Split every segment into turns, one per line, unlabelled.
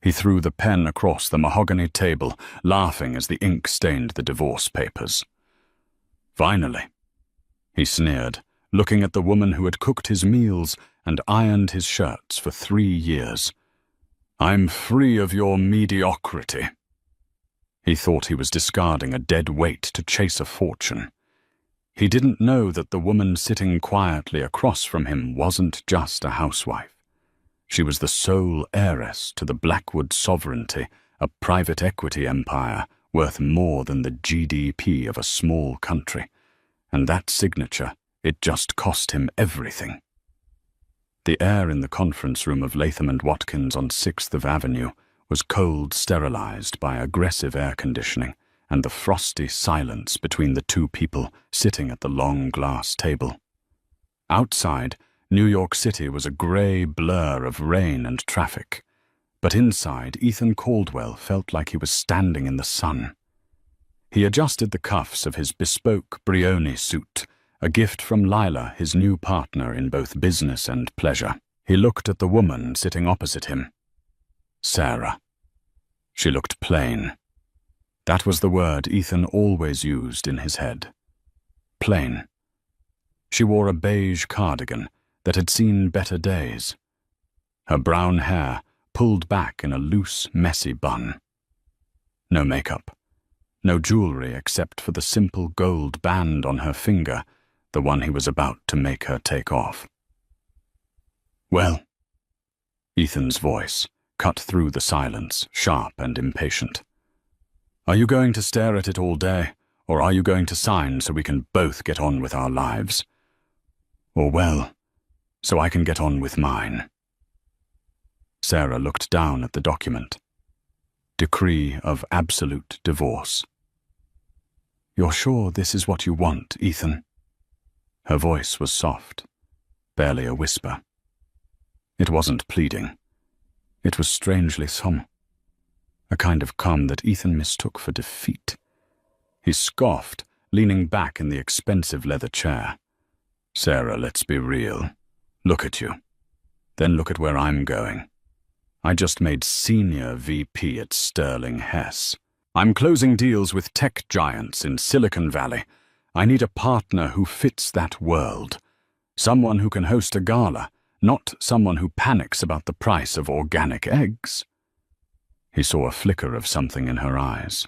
He threw the pen across the mahogany table, laughing as the ink stained the divorce papers. Finally, he sneered, looking at the woman who had cooked his meals and ironed his shirts for 3 years. I'm free of your mediocrity. He thought he was discarding a dead weight to chase a fortune. He didn't know that the woman sitting quietly across from him wasn't just a housewife. She was the sole heiress to the Blackwood sovereignty, a private equity empire worth more than the GDP of a small country. And that signature, it just cost him everything. The air in the conference room of Latham & Watkins on 6th Avenue was cold, sterilized by aggressive air conditioning and the frosty silence between the two people sitting at the long glass table. Outside, New York City was a gray blur of rain and traffic, but inside, Ethan Caldwell felt like he was standing in the sun. He adjusted the cuffs of his bespoke Brioni suit, a gift from Lila, his new partner in both business and pleasure. He looked at the woman sitting opposite him. Sarah. She looked plain. That was the word Ethan always used in his head. Plain. She wore a beige cardigan that had seen better days. Her brown hair pulled back in a loose, messy bun. No makeup. No jewelry except for the simple gold band on her finger, the one he was about to make her take off. Well, Ethan's voice cut through the silence, sharp and impatient. Are you going to stare at it all day, or are you going to sign so we can both get on with our lives? Or, well, so I can get on with mine. Sarah looked down at the document. Decree of absolute divorce. You're sure this is what you want, Ethan? Her voice was soft, barely a whisper. It wasn't pleading. It was strangely solemn, a kind of calm that Ethan mistook for defeat. He scoffed, leaning back in the expensive leather chair. Sarah, let's be real. Look at you. Then look at where I'm going. I just made senior VP at Sterling Hess. I'm closing deals with tech giants in Silicon Valley. I need a partner who fits that world. Someone who can host a gala, not someone who panics about the price of organic eggs. He saw a flicker of something in her eyes.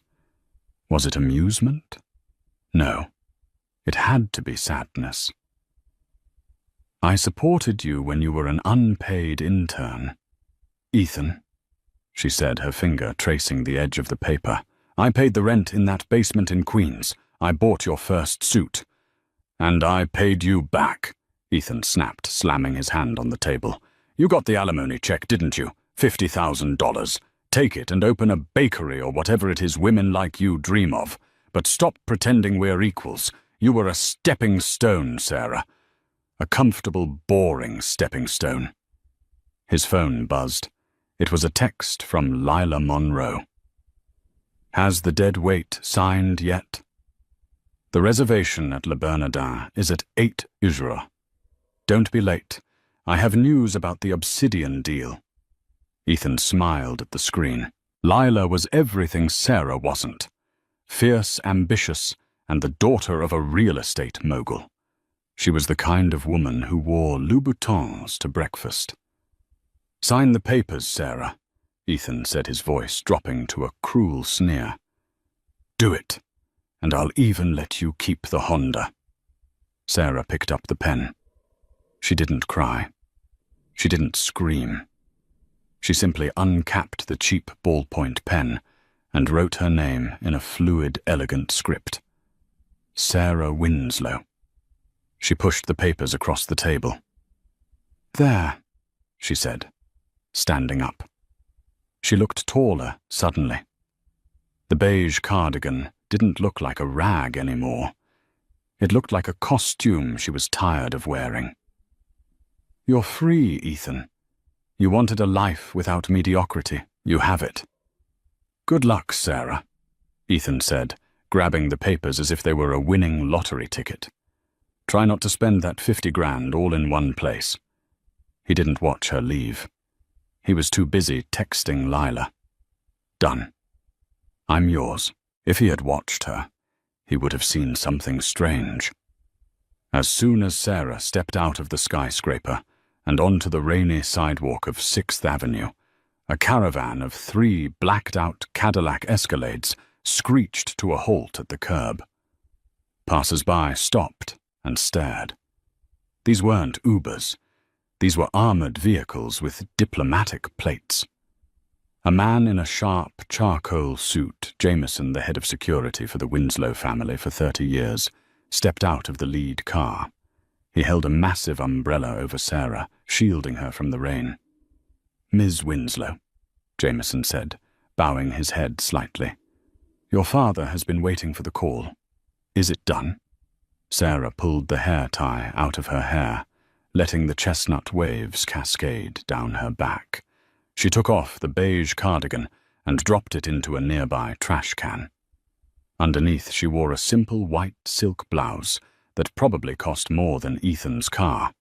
Was it amusement? No. It had to be sadness. I supported you when you were an unpaid intern. Ethan, she said, her finger tracing the edge of the paper. I paid the rent in that basement in Queens. I bought your first suit. And I paid you back, Ethan snapped, slamming his hand on the table. You got the alimony check, didn't you? $50,000. Take it and open a bakery or whatever it is women like you dream of. But stop pretending we're equals. You were a stepping stone, Sarah. A comfortable, boring stepping stone. His phone buzzed. It was a text from Lila Monroe. Has the dead weight signed yet? The reservation at Le Bernardin is at 8 Ujra. Don't be late. I have news about the obsidian deal. Ethan smiled at the screen. Lila was everything Sarah wasn't. Fierce, ambitious, and the daughter of a real estate mogul. She was the kind of woman who wore Louboutins to breakfast. Sign the papers, Sarah, Ethan said, his voice dropping to a cruel sneer. Do it, and I'll even let you keep the Honda. Sarah picked up the pen. She didn't cry. She didn't scream. She simply uncapped the cheap ballpoint pen and wrote her name in a fluid, elegant script. Sarah Winslow. She pushed the papers across the table. There, she said, standing up. She looked taller suddenly. The beige cardigan didn't look like a rag anymore. It looked like a costume she was tired of wearing. You're free, Ethan. You wanted a life without mediocrity. You have it. Good luck, Sarah, Ethan said, grabbing the papers as if they were a winning lottery ticket. Try not to spend that 50 grand all in one place. He didn't watch her leave. He was too busy texting Lila. Done. I'm yours. If he had watched her, he would have seen something strange. As soon as Sarah stepped out of the skyscraper and onto the rainy sidewalk of 6th Avenue, a caravan of 3 blacked-out Cadillac Escalades screeched to a halt at the curb. Passers-by stopped and stared. These weren't Ubers. These were armored vehicles with diplomatic plates. A man in a sharp charcoal suit, Jameson, the head of security for the Winslow family for 30 years, stepped out of the lead car. He held a massive umbrella over Sarah, shielding her from the rain. Ms. Winslow, Jameson said, bowing his head slightly. Your father has been waiting for the call. Is it done? Sarah pulled the hair tie out of her hair, letting the chestnut waves cascade down her back. She took off the beige cardigan and dropped it into a nearby trash can. Underneath, she wore a simple white silk blouse that probably cost more than Ethan's car.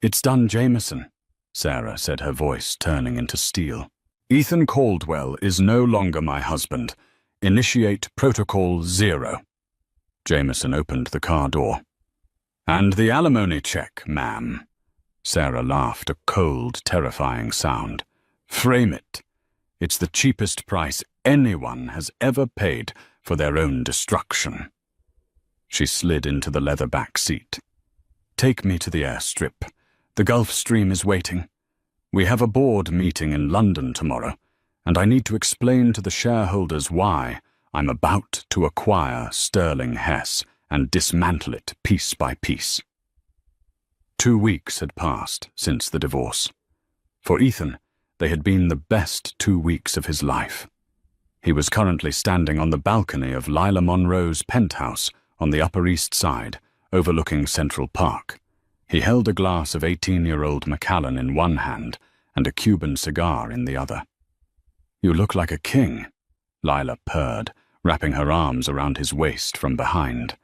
It's done, Jameson, Sarah said, her voice turning into steel. Ethan Caldwell is no longer my husband. Initiate Protocol 0. Jameson opened the car door. And the alimony check, ma'am. Sarah laughed, a cold, terrifying sound. Frame it. It's the cheapest price anyone has ever paid for their own destruction. She slid into the leather back seat. Take me to the airstrip. The Gulf Stream is waiting. We have a board meeting in London tomorrow, and I need to explain to the shareholders why I'm about to acquire Sterling Hess and dismantle it piece by piece. 2 weeks had passed since the divorce. For Ethan, they had been the best 2 weeks of his life. He was currently standing on the balcony of Lila Monroe's penthouse on the Upper East Side, overlooking Central Park. He held a glass of 18-year-old Macallan in one hand and a Cuban cigar in the other. You look like a king, Lila purred, wrapping her arms around his waist from behind.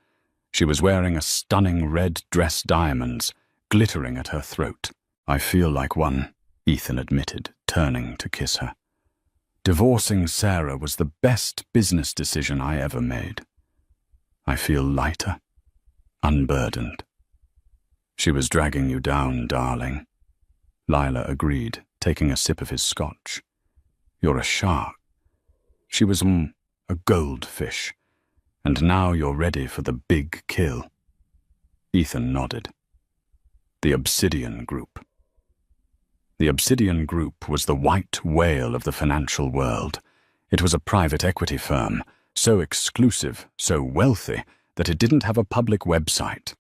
She was wearing a stunning red dress diamonds, glittering at her throat. I feel like one, Ethan admitted, turning to kiss her. Divorcing Sarah was the best business decision I ever made. I feel lighter, unburdened. She was dragging you down, darling. Lila agreed, taking a sip of his scotch. You're a shark. She was a goldfish, and now you're ready for the big kill. Ethan nodded. The Obsidian Group. The Obsidian Group was the white whale of the financial world. It was a private equity firm, so exclusive, so wealthy, that it didn't have a public website.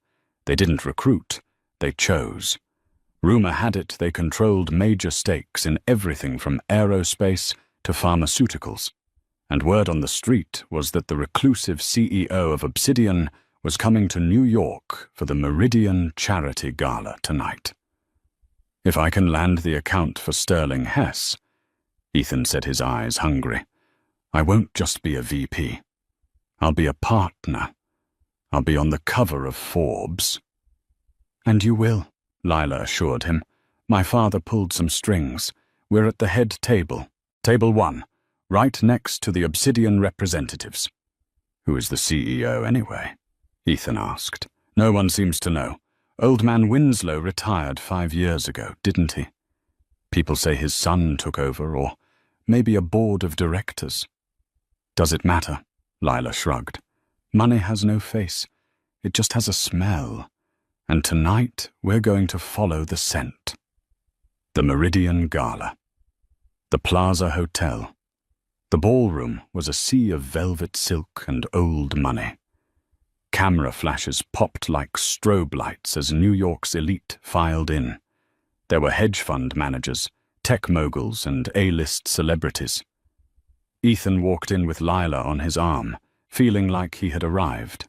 They didn't recruit, they chose. Rumor had it they controlled major stakes in everything from aerospace to pharmaceuticals. And word on the street was that the reclusive CEO of Obsidian was coming to New York for the Meridian Charity Gala tonight. If I can land the account for Sterling Hess, Ethan said, his eyes hungry, I won't just be a VP. I'll be a partner. I'll be on the cover of Forbes. And you will, Lila assured him. My father pulled some strings. We're at the head table. Table 1, right next to the Obsidian representatives. Who is the CEO anyway? Ethan asked. No one seems to know. Old man Winslow retired 5 years ago, didn't he? People say his son took over, or maybe a board of directors. Does it matter? Lila shrugged. Money has no face. It just has a smell. And tonight we're going to follow the scent. The Meridian Gala. The Plaza Hotel. The ballroom was a sea of velvet silk and old money. Camera flashes popped like strobe lights as New York's elite filed in. There were hedge fund managers, tech moguls, and A-list celebrities. Ethan walked in with Lila on his arm, feeling like he had arrived.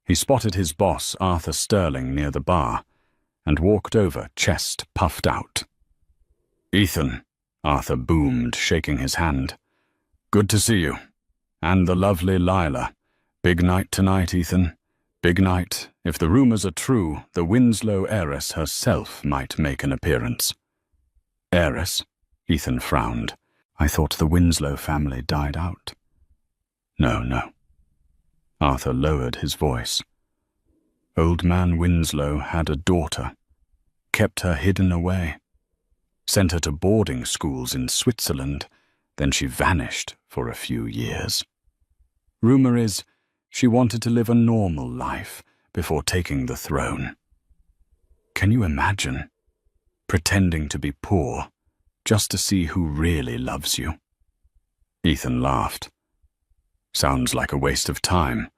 He spotted his boss, Arthur Sterling, near the bar, and walked over, chest puffed out. Ethan, Arthur boomed, shaking his hand. Good to see you. And the lovely Lila. Big night tonight, Ethan. Big night. If the rumors are true, the Winslow heiress herself might make an appearance. Heiress? Ethan frowned. I thought the Winslow family died out. No. Arthur lowered his voice. Old man Winslow had a daughter, kept her hidden away, sent her to boarding schools in Switzerland, then she vanished for a few years. Rumor is she wanted to live a normal life before taking the throne. Can you imagine? Pretending to be poor, just to see who really loves you. Ethan laughed. Sounds like a waste of time.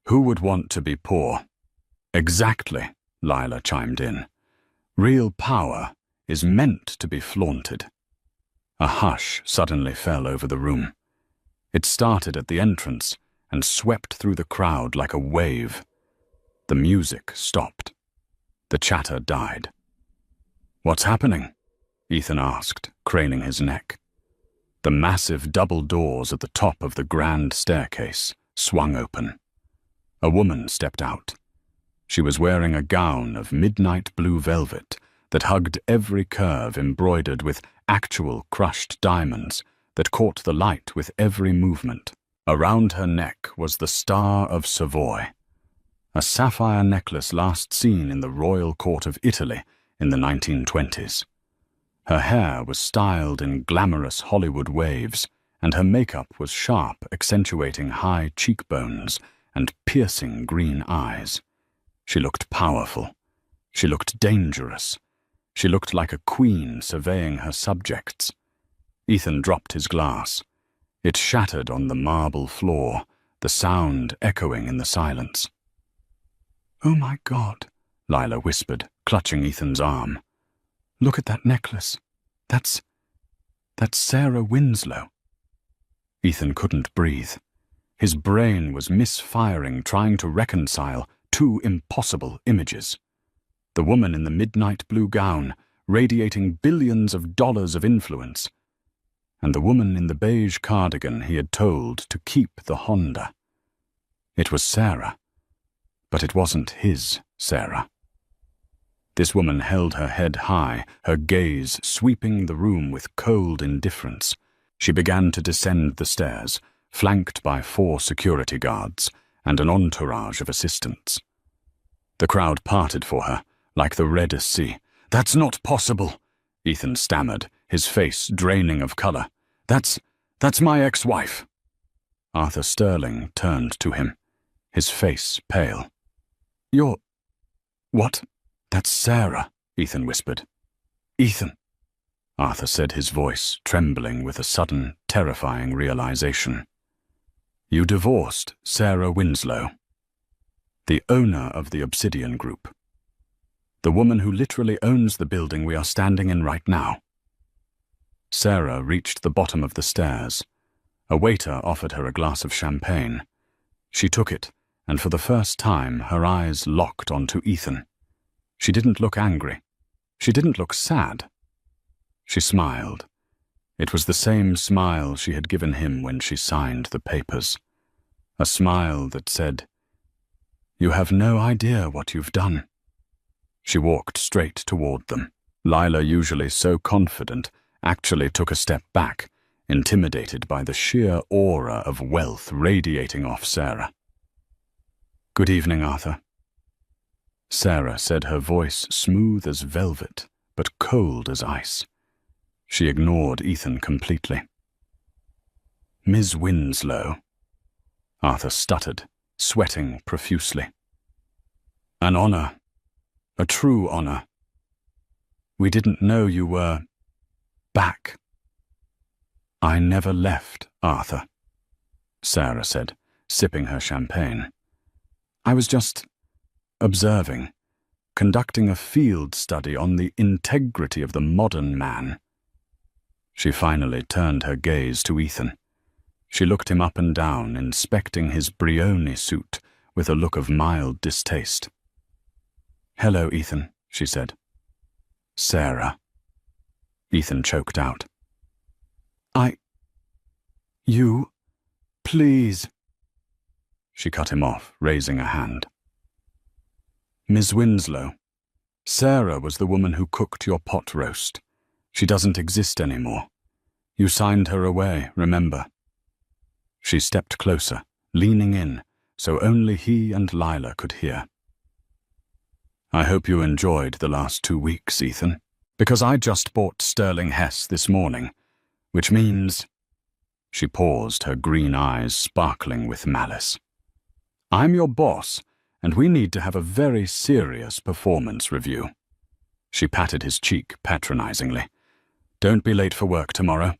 Who would want to be poor? Exactly, Lila chimed in. Real power is meant to be flaunted. A hush suddenly fell over the room. It started at the entrance and swept through the crowd like a wave. The music stopped. The chatter died. What's happening? Ethan asked, craning his neck. The massive double doors at the top of the grand staircase swung open. A woman stepped out. She was wearing a gown of midnight blue velvet that hugged every curve embroidered with actual crushed diamonds that caught the light with every movement. Around her neck was the Star of Savoy, a sapphire necklace last seen in the royal court of Italy in the 1920s. Her hair was styled in glamorous Hollywood waves, and her makeup was sharp, accentuating high cheekbones and piercing green eyes. She looked powerful. She looked dangerous. She looked like a queen surveying her subjects. Ethan dropped his glass. It shattered on the marble floor, the sound echoing in the silence. "Oh my God," Lila whispered, clutching Ethan's arm. "Look at that necklace. That's Sarah Winslow." Ethan couldn't breathe. His brain was misfiring, trying to reconcile two impossible images. The woman in the midnight blue gown, radiating billions of dollars of influence, and the woman in the beige cardigan he had told to keep the Honda. It was Sarah, but it wasn't his Sarah. This woman held her head high, her gaze sweeping the room with cold indifference. She began to descend the stairs, flanked by 4 security guards and an entourage of assistants. The crowd parted for her, like the Red Sea. "That's not possible," Ethan stammered, his face draining of color. That's my ex-wife." Arthur Sterling turned to him, his face pale. "You're... what?" "That's Sarah," Ethan whispered. "Ethan," Arthur said, his voice trembling with a sudden, terrifying realization. "You divorced Sarah Winslow, the owner of the Obsidian Group, the woman who literally owns the building we are standing in right now." Sarah reached the bottom of the stairs. A waiter offered her a glass of champagne. She took it, and for the first time her eyes locked onto Ethan. She didn't look angry. She didn't look sad. She smiled. It was the same smile she had given him when she signed the papers. A smile that said, "You have no idea what you've done." She walked straight toward them. Lila, usually so confident, actually took a step back, intimidated by the sheer aura of wealth radiating off Sarah. "Good evening, Arthur." Sarah said, her voice smooth as velvet, but cold as ice. She ignored Ethan completely. "Ms. Winslow," Arthur stuttered, sweating profusely. "An honor, a true honor. We didn't know you were back." "I never left, Arthur," Sarah said, sipping her champagne. "I was just observing, conducting a field study on the integrity of the modern man." She finally turned her gaze to Ethan. She looked him up and down, inspecting his Brioni suit with a look of mild distaste. "Hello, Ethan," she said. "Sarah," Ethan choked out. You, please." She cut him off, raising a hand. "Ms. Winslow, Sarah was the woman who cooked your pot roast. She doesn't exist anymore. You signed her away, remember? She stepped closer, leaning in, so only he and Lila could hear. I hope you enjoyed the last 2 weeks, Ethan, because I just bought Sterling Hess this morning, which means... She paused, her green eyes sparkling with malice. I'm your boss, and we need to have a very serious performance review. She patted his cheek patronizingly. Don't be late for work tomorrow.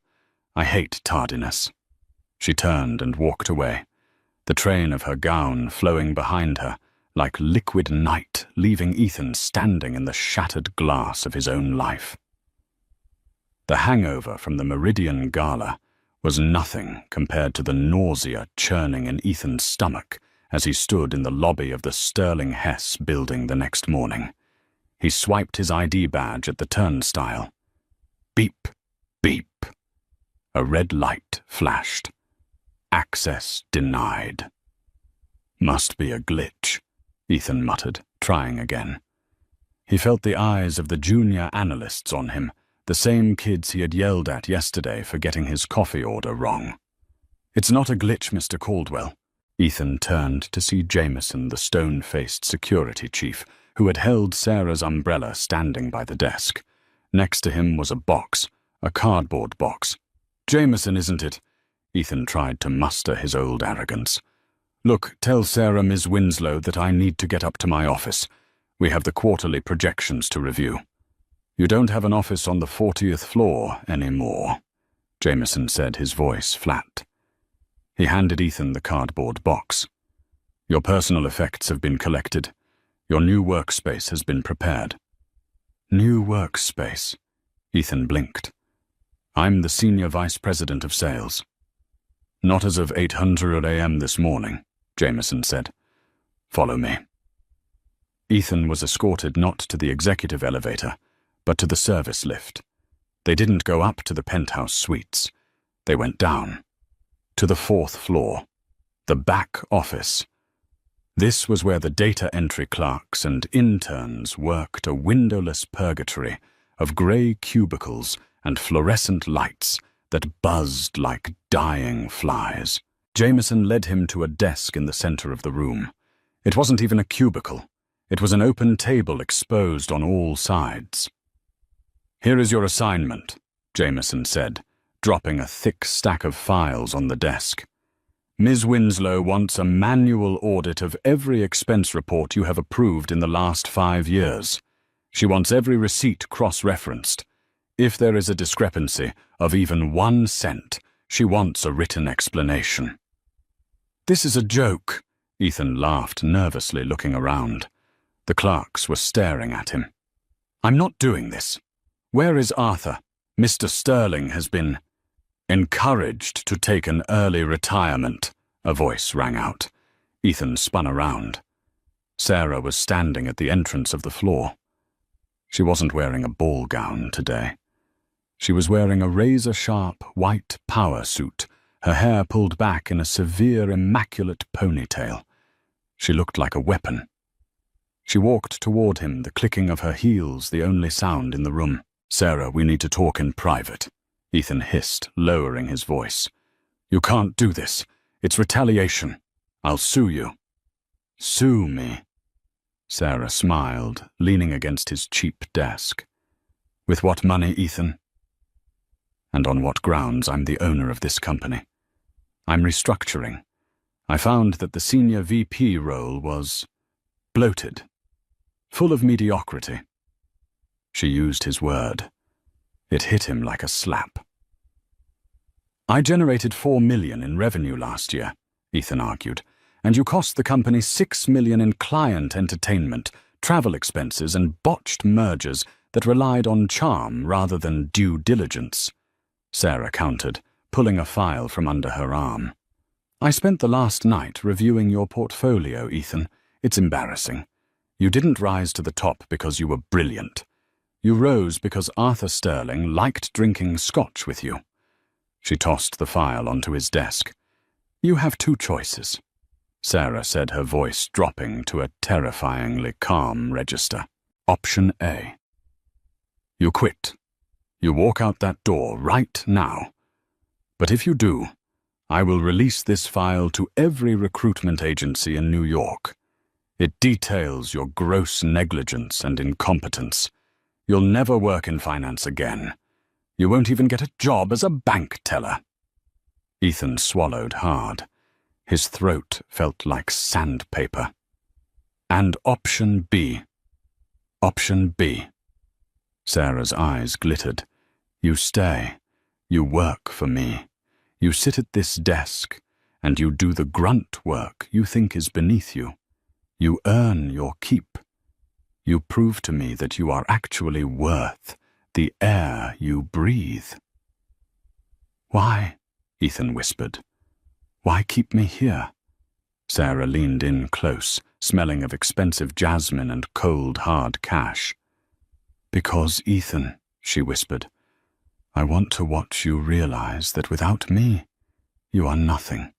I hate tardiness. She turned and walked away, the train of her gown flowing behind her like liquid night, leaving Ethan standing in the shattered glass of his own life. The hangover from the Meridian Gala was nothing compared to the nausea churning in Ethan's stomach as he stood in the lobby of the Sterling Hess building the next morning. He swiped his ID badge at the turnstile. Beep, beep. A red light flashed. Access denied. Must be a glitch, Ethan muttered, trying again. He felt the eyes of the junior analysts on him, the same kids he had yelled at yesterday for getting his coffee order wrong. It's not a glitch, Mr. Caldwell. Ethan turned to see Jameson, the stone-faced security chief, who had held Sarah's umbrella standing by the desk. Next to him was a box, a cardboard box. Jameson, isn't it? Ethan tried to muster his old arrogance. Look, tell Sarah Ms. Winslow that I need to get up to my office. We have the quarterly projections to review. You don't have an office on the 40th floor anymore, Jameson said, his voice flat. He handed Ethan the cardboard box. Your personal effects have been collected. Your new workspace has been prepared. New workspace? Ethan blinked. I'm the Senior Vice President of Sales. Not as of 800 a.m. this morning, Jameson said. Follow me. Ethan was escorted not to the executive elevator, but to the service lift. They didn't go up to the penthouse suites. They went down. To the 4th floor. The back office. This was where the data entry clerks and interns worked, a windowless purgatory of grey cubicles and fluorescent lights that buzzed like dying flies. Jameson led him to a desk in the center of the room. It wasn't even a cubicle. It was an open table exposed on all sides. Here is your assignment, Jameson said, dropping a thick stack of files on the desk. Ms. Winslow wants a manual audit of every expense report you have approved in the last 5 years. She wants every receipt cross-referenced. If there is a discrepancy of even 1 cent, she wants a written explanation. This is a joke, Ethan laughed nervously, looking around. The clerks were staring at him. I'm not doing this. Where is Arthur? Mr. Sterling has been encouraged to take an early retirement, a voice rang out. Ethan spun around. Sarah was standing at the entrance of the floor. She wasn't wearing a ball gown today. She was wearing a razor-sharp white power suit, her hair pulled back in a severe, immaculate ponytail. She looked like a weapon. She walked toward him, the clicking of her heels the only sound in the room. Sarah, we need to talk in private, Ethan hissed, lowering his voice. You can't do this. It's retaliation. I'll sue you. Sue me? Sarah smiled, leaning against his cheap desk. With what money, Ethan? And on what grounds I'm the owner of this company? I'm restructuring. I found that the senior VP role was bloated, full of mediocrity. She used his word. It hit him like a slap. I generated $4 million in revenue last year, Ethan argued, and you cost the company $6 million in client entertainment, travel expenses, and botched mergers that relied on charm rather than due diligence. Sarah countered, pulling a file from under her arm. I spent the last night reviewing your portfolio, Ethan. It's embarrassing. You didn't rise to the top because you were brilliant. You rose because Arthur Sterling liked drinking scotch with you. She tossed the file onto his desk. You have 2 choices, Sarah said, her voice dropping to a terrifyingly calm register. Option A. You quit. You walk out that door right now, But if you do, I will release this file to every recruitment agency in New York. It details your gross negligence and incompetence. You'll never work in finance again. You won't even get a job as a bank teller." Ethan swallowed hard. His throat felt like sandpaper. "And option B. Option B." Sarah's eyes glittered. "You stay. You work for me. You sit at this desk, and you do the grunt work you think is beneath you. You earn your keep. You prove to me that you are actually worth the air you breathe." "Why?" Ethan whispered. "Why keep me here?" Sarah leaned in close, smelling of expensive jasmine and cold, hard cash. "Because, Ethan," she whispered, "I want to watch you realize that without me, you are nothing.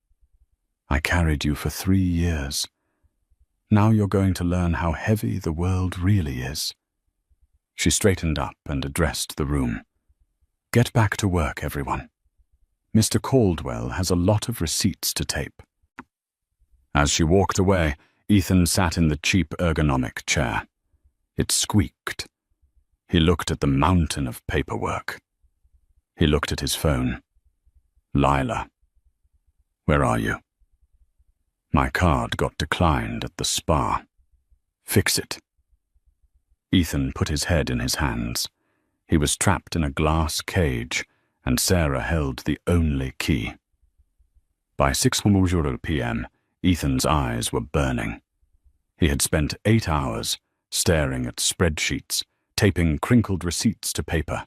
I carried you for 3 years. Now you're going to learn how heavy the world really is." She straightened up and addressed the room. "Get back to work, everyone. Mr. Caldwell has a lot of receipts to tape." As she walked away, Ethan sat in the cheap ergonomic chair. It squeaked. He looked at the mountain of paperwork. He looked at his phone. "Lila. Where are you?" "My card got declined at the spa. Fix it." Ethan put his head in his hands. He was trapped in a glass cage, and Sarah held the only key. By 6:00 p.m., Ethan's eyes were burning. He had spent 8 hours staring at spreadsheets, taping crinkled receipts to paper,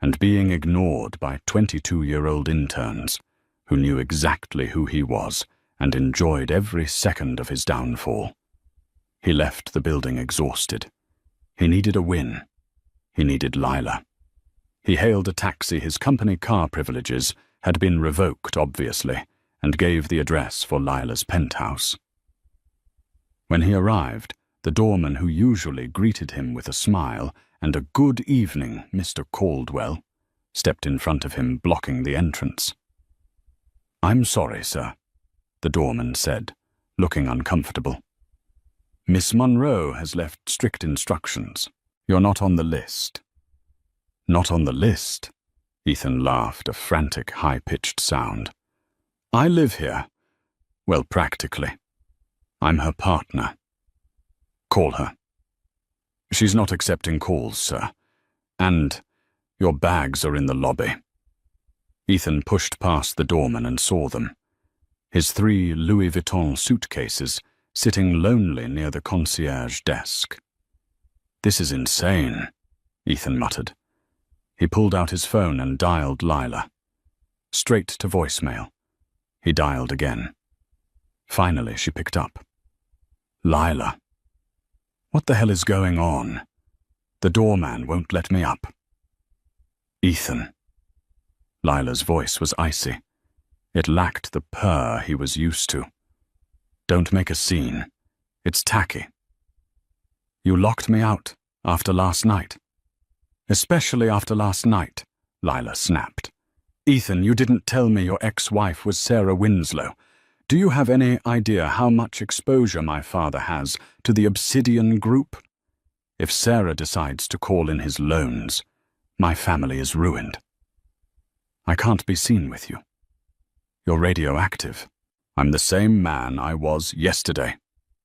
and being ignored by 22-year-old interns who knew exactly who he was and enjoyed every second of his downfall. He left the building exhausted. He needed a win. He needed Lila. He hailed a taxi. His company car privileges had been revoked, obviously, and gave the address for Lila's penthouse. When he arrived, the doorman who usually greeted him with a smile and a "Good evening, Mr. Caldwell," stepped in front of him, blocking the entrance. "I'm sorry, sir," the doorman said, looking uncomfortable. "Miss Monroe has left strict instructions. You're not on the list." "Not on the list?" Ethan laughed, a frantic, high-pitched sound. "I live here. Well, practically. I'm her partner. Call her." "She's not accepting calls, sir. And your bags are in the lobby." Ethan pushed past the doorman and saw them. His 3 Louis Vuitton suitcases sitting lonely near the concierge desk. "This is insane," Ethan muttered. He pulled out his phone and dialed Lila. Straight to voicemail. He dialed again. Finally, she picked up. "Lila. What the hell is going on? The doorman won't let me up." "Ethan." Lila's voice was icy. It lacked the purr he was used to. "Don't make a scene. It's tacky." "You locked me out after last night." "Especially after last night," Lila snapped. "Ethan, you didn't tell me your ex-wife was Sarah Winslow. Do you have any idea how much exposure my father has to the Obsidian Group? If Sarah decides to call in his loans, my family is ruined. I can't be seen with you. You're radioactive." "I'm the same man I was yesterday,"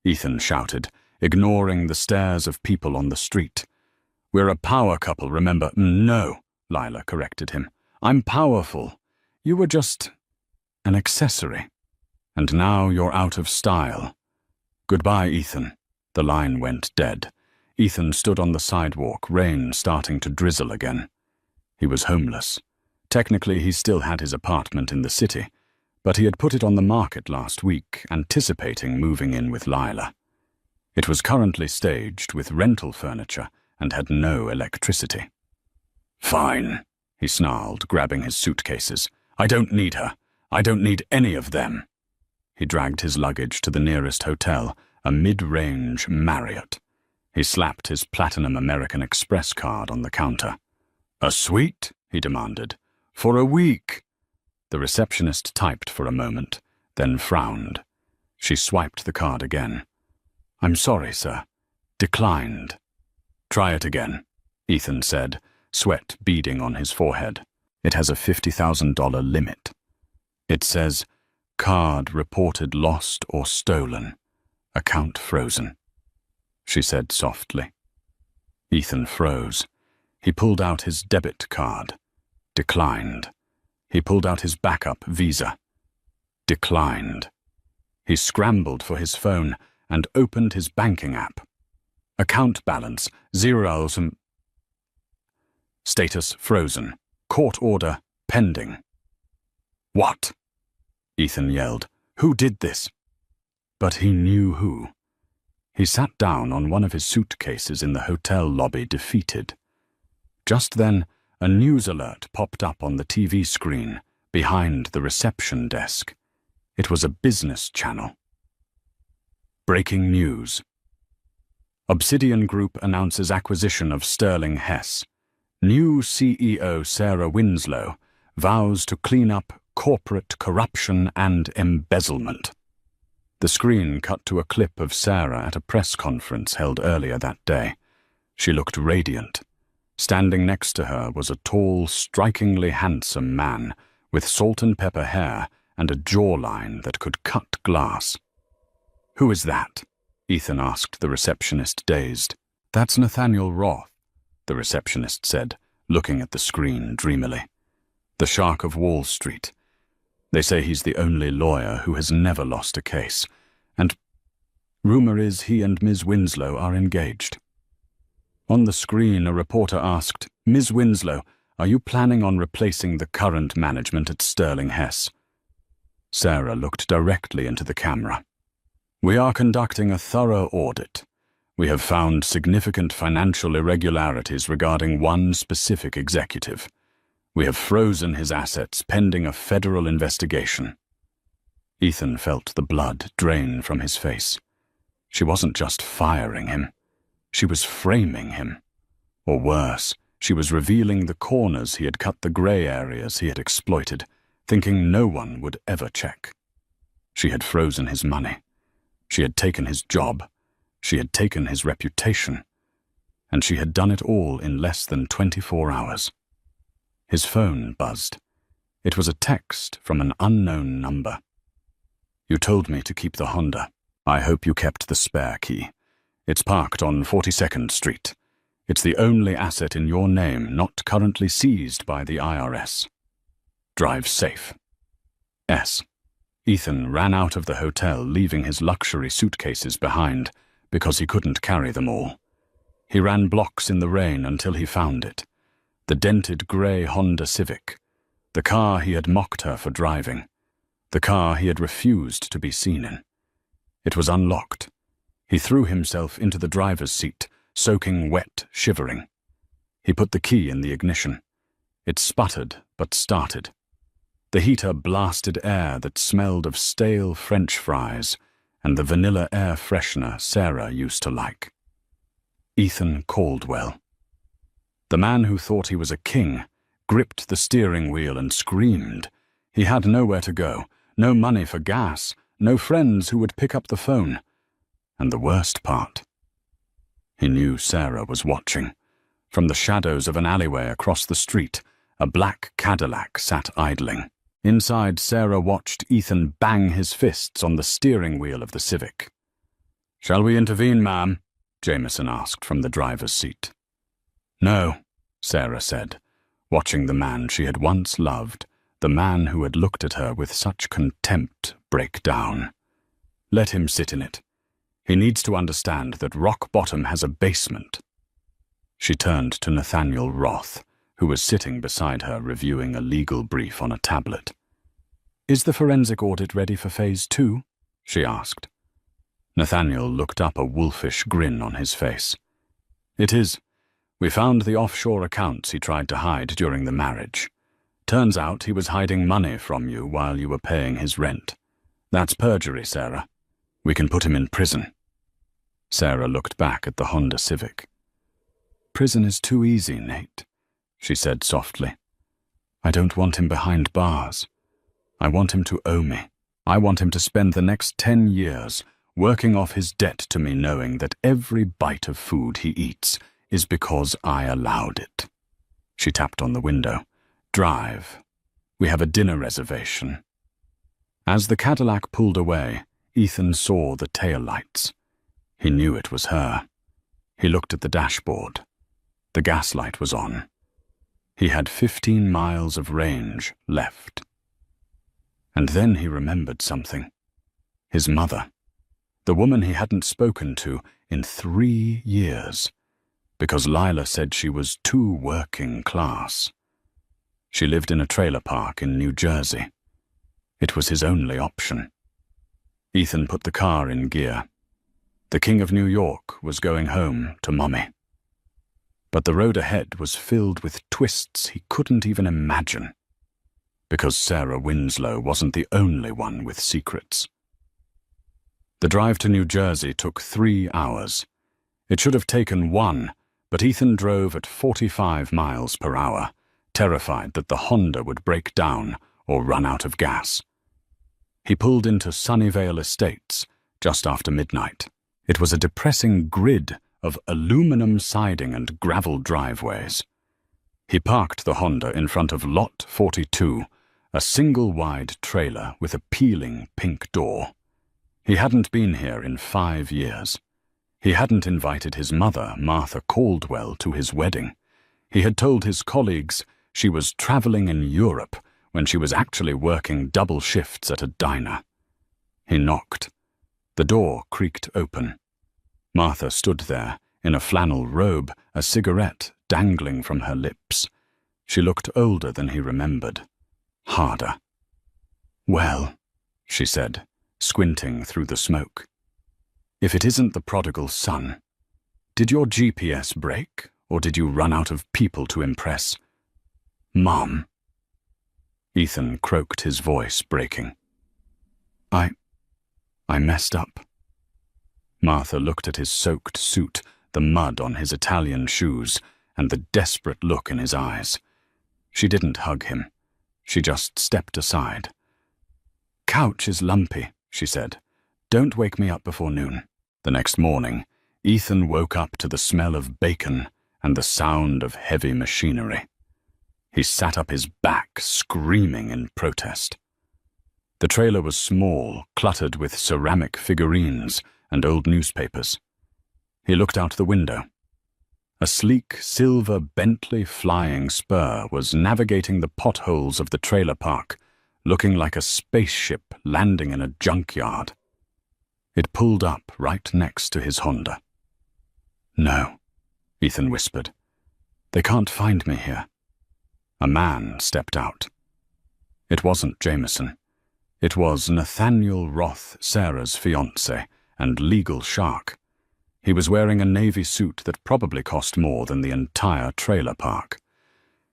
Ethan shouted, ignoring the stares of people on the street. "We're a power couple, remember?" "No," Lila corrected him. "I'm powerful. You were just an accessory. And now you're out of style. Goodbye, Ethan." The line went dead. Ethan stood on the sidewalk, rain starting to drizzle again. He was homeless. Technically, he still had his apartment in the city, but he had put it on the market last week, anticipating moving in with Lila. It was currently staged with rental furniture and had no electricity. "Fine," he snarled, grabbing his suitcases. "I don't need her. I don't need any of them." He dragged his luggage to the nearest hotel, a mid-range Marriott. He slapped his Platinum American Express card on the counter. "A suite?" he demanded. "For a week?" The receptionist typed for a moment, then frowned. She swiped the card again. "I'm sorry, sir. Declined." "Try it again," Ethan said, sweat beading on his forehead. "It has a $50,000 limit. It says, card reported lost or stolen. Account frozen," she said softly. Ethan froze. He pulled out his debit card. Declined. He pulled out his backup Visa. Declined. He scrambled for his phone and opened his banking app. Account balance, zeros. Status frozen. Court order pending. "What?" Ethan yelled. "Who did this?" But he knew who. He sat down on one of his suitcases in the hotel lobby, defeated. Just then, a news alert popped up on the TV screen behind the reception desk. It was a business channel. Breaking news. Obsidian Group announces acquisition of Sterling Hess. New CEO Sarah Winslow vows to clean up corporate corruption and embezzlement. The screen cut to a clip of Sarah at a press conference held earlier that day. She looked radiant. Standing next to her was a tall, strikingly handsome man with salt and pepper hair and a jawline that could cut glass. "Who is that?" Ethan asked the receptionist, dazed. "That's Nathaniel Roth," the receptionist said, looking at the screen dreamily. "The Shark of Wall Street. They say he's the only lawyer who has never lost a case, and rumor is he and Ms. Winslow are engaged." On the screen, a reporter asked, "Ms. Winslow, are you planning on replacing the current management at Sterling Hess?" Sarah looked directly into the camera. "We are conducting a thorough audit. We have found significant financial irregularities regarding one specific executive. We have frozen his assets pending a federal investigation." Ethan felt the blood drain from his face. She wasn't just firing him. She was framing him. Or worse, she was revealing the corners he had cut, the gray areas he had exploited, thinking no one would ever check. She had frozen his money. She had taken his job. She had taken his reputation. And she had done it all in less than 24 hours. His phone buzzed. It was a text from an unknown number. "You told me to keep the Honda. I hope you kept the spare key. It's parked on 42nd Street. It's the only asset in your name not currently seized by the IRS. Drive safe. S." Ethan ran out of the hotel, leaving his luxury suitcases behind because he couldn't carry them all. He ran blocks in the rain until he found it. The dented grey Honda Civic. The car he had mocked her for driving. The car he had refused to be seen in. It was unlocked. He threw himself into the driver's seat, soaking wet, shivering. He put the key in the ignition. It sputtered, but started. The heater blasted air that smelled of stale French fries and the vanilla air freshener Sarah used to like. Ethan Caldwell. The man who thought he was a king gripped the steering wheel and screamed. He had nowhere to go, no money for gas, no friends who would pick up the phone. And the worst part, he knew Sarah was watching. From the shadows of an alleyway across the street, a black Cadillac sat idling. Inside, Sarah watched Ethan bang his fists on the steering wheel of the Civic. "Shall we intervene, ma'am?" Jameson asked from the driver's seat. "No," Sarah said, watching the man she had once loved, the man who had looked at her with such contempt, break down. "Let him sit in it. He needs to understand that rock bottom has a basement." She turned to Nathaniel Roth, who was sitting beside her reviewing a legal brief on a tablet. "Is the forensic audit ready for Phase 2? She asked. Nathaniel looked up, a wolfish grin on his face. "It is. We found the offshore accounts he tried to hide during the marriage. Turns out he was hiding money from you while you were paying his rent. That's perjury, Sarah. We can put him in prison." Sarah looked back at the Honda Civic. "Prison is too easy, Nate," she said softly. "I don't want him behind bars. I want him to owe me. I want him to spend the next 10 years working off his debt to me, knowing that every bite of food he eats is because I allowed it. She tapped on the window. Drive. We have a dinner reservation. As the Cadillac pulled away, Ethan saw the taillights. He knew it was her. He looked at the dashboard. The gaslight was on. He had 15 miles of range left. And then he remembered something. His mother. The woman he hadn't spoken to in 3 years, because Lila said she was too working class. She lived in a trailer park in New Jersey. It was his only option. Ethan put the car in gear. The King of New York was going home to Mommy. But the road ahead was filled with twists he couldn't even imagine, because Sarah Winslow wasn't the only one with secrets. The drive to New Jersey took 3 hours. It should have taken 1, but Ethan drove at 45 miles per hour, terrified that the Honda would break down or run out of gas. He pulled into Sunnyvale Estates just after midnight. It was a depressing grid of aluminum siding and gravel driveways. He parked the Honda in front of Lot 42, a single-wide trailer with a peeling pink door. He hadn't been here in 5 years. He hadn't invited his mother, Martha Caldwell, to his wedding. He had told his colleagues she was traveling in Europe when she was actually working double shifts at a diner. He knocked. The door creaked open. Martha stood there, in a flannel robe, a cigarette dangling from her lips. She looked older than he remembered. Harder. "Well," she said, squinting through the smoke. "If it isn't the prodigal son, did your GPS break, or did you run out of people to impress? Mom?" Ethan croaked, his voice breaking. I messed up." Martha looked at his soaked suit, the mud on his Italian shoes, and the desperate look in his eyes. She didn't hug him. She just stepped aside. "Couch is lumpy," she said. "Don't wake me up before noon." The next morning, Ethan woke up to the smell of bacon and the sound of heavy machinery. He sat up his back, screaming in protest. The trailer was small, cluttered with ceramic figurines and old newspapers. He looked out the window. A sleek silver Bentley flying spur was navigating the potholes of the trailer park, looking like a spaceship landing in a junkyard. It pulled up right next to his Honda. "No," Ethan whispered. "They can't find me here." A man stepped out. It wasn't Jameson. It was Nathaniel Roth, Sarah's fiancé and legal shark. He was wearing a navy suit that probably cost more than the entire trailer park.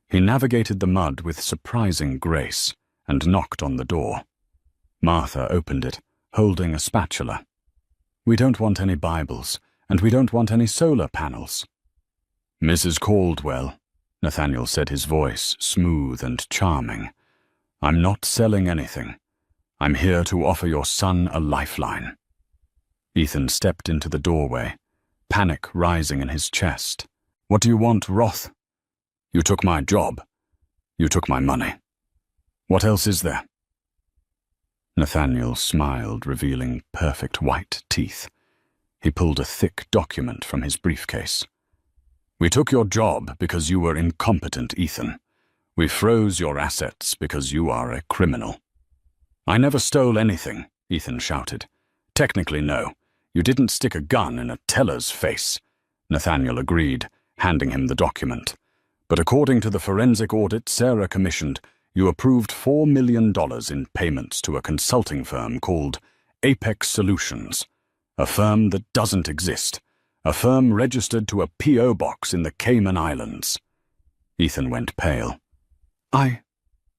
He navigated the mud with surprising grace and knocked on the door. Martha opened it, holding a spatula. "We don't want any Bibles, and we don't want any solar panels." "Mrs. Caldwell," Nathaniel said, his voice smooth and charming, "I'm not selling anything. I'm here to offer your son a lifeline." Ethan stepped into the doorway, panic rising in his chest. "What do you want, Roth? You took my job. You took my money. What else is there?" Nathaniel smiled, revealing perfect white teeth. He pulled a thick document from his briefcase. "We took your job because you were incompetent, Ethan. We froze your assets because you are a criminal." "I never stole anything," Ethan shouted. "Technically, no. You didn't stick a gun in a teller's face," Nathaniel agreed, handing him the document. "But according to the forensic audit Sarah commissioned, you approved $4 million in payments to a consulting firm called Apex Solutions, a firm that doesn't exist, a firm registered to a P.O. box in the Cayman Islands." Ethan went pale.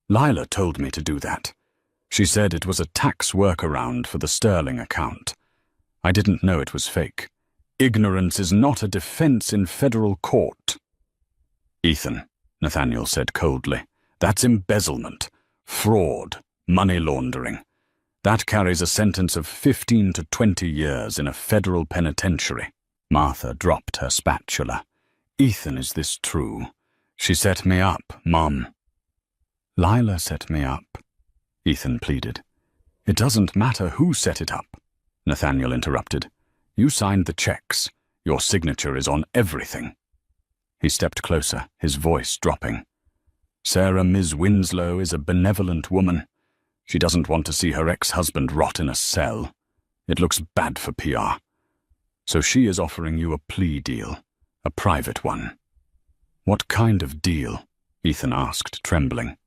Lila told me to do that. She said it was a tax workaround for the Sterling account. I didn't know it was fake. Ignorance is not a defense in federal court." "Ethan," Nathaniel said coldly, "that's embezzlement, fraud, money laundering. That carries a sentence of 15 to 20 years in a federal penitentiary. Martha dropped her spatula. Ethan, is this true? She set me up, Mom. Lila set me up, Ethan pleaded. It doesn't matter who set it up, Nathaniel interrupted. You signed the checks. Your signature is on everything. He stepped closer, his voice dropping. Sarah Ms. Winslow is a benevolent woman. She doesn't want to see her ex-husband rot in a cell. It looks bad for PR. So she is offering you a plea deal, a private one. What kind of deal? Ethan asked, trembling.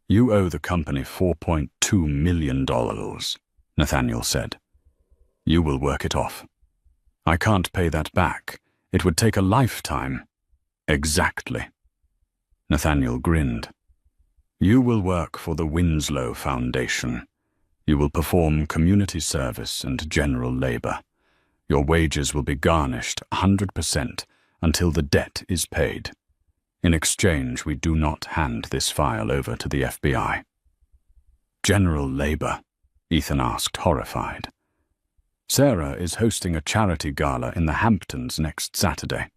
You owe the company $4.2 million, Nathaniel said. You will work it off. I can't pay that back. It would take a lifetime. Exactly. Nathaniel grinned. You will work for the Winslow Foundation. You will perform community service and general labor. Your wages will be garnished 100% until the debt is paid. In exchange, we do not hand this file over to the FBI. General labor? Ethan asked, horrified. Sarah is hosting a charity gala in the Hamptons next Saturday,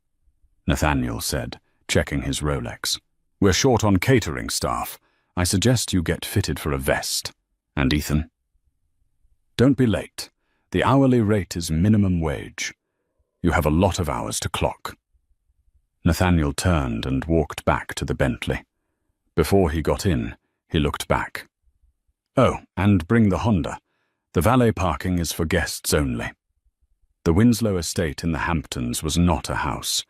Nathaniel said, checking his Rolex. We're short on catering staff. I suggest you get fitted for a vest. And Ethan? Don't be late. The hourly rate is minimum wage. You have a lot of hours to clock. Nathaniel turned and walked back to the Bentley. Before he got in, he looked back. Oh, and bring the Honda. The valet parking is for guests only. The Winslow estate in the Hamptons was not a house.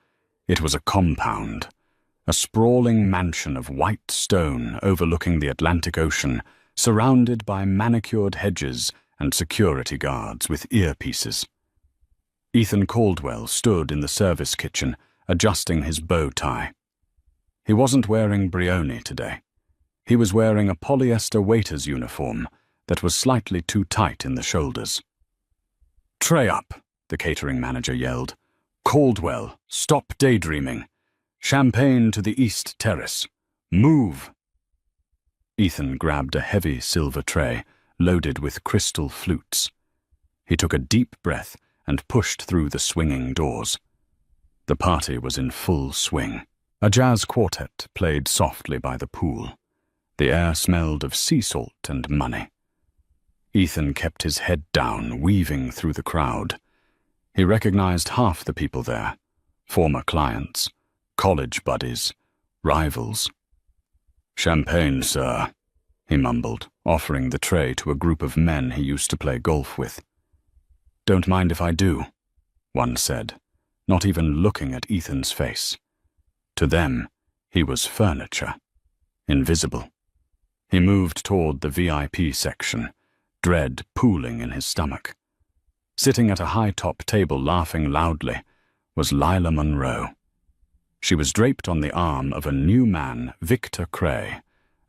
It was a compound, a sprawling mansion of white stone overlooking the Atlantic Ocean, surrounded by manicured hedges and security guards with earpieces. Ethan Caldwell stood in the service kitchen, adjusting his bow tie. He wasn't wearing Brioni today. He was wearing a polyester waiter's uniform that was slightly too tight in the shoulders. Tray up, the catering manager yelled. Caldwell, stop daydreaming. Champagne to the East Terrace. Move. Ethan grabbed a heavy silver tray loaded with crystal flutes. He took a deep breath and pushed through the swinging doors. The party was in full swing. A jazz quartet played softly by the pool. The air smelled of sea salt and money. Ethan kept his head down, weaving through the crowd. He recognized half the people there, former clients, college buddies, rivals. Champagne, sir, he mumbled, offering the tray to a group of men he used to play golf with. Don't mind if I do, one said, not even looking at Ethan's face. To them, he was furniture, invisible. He moved toward the VIP section, dread pooling in his stomach. Sitting at a high-top table laughing loudly was Lila Monroe. She was draped on the arm of a new man, Victor Cray,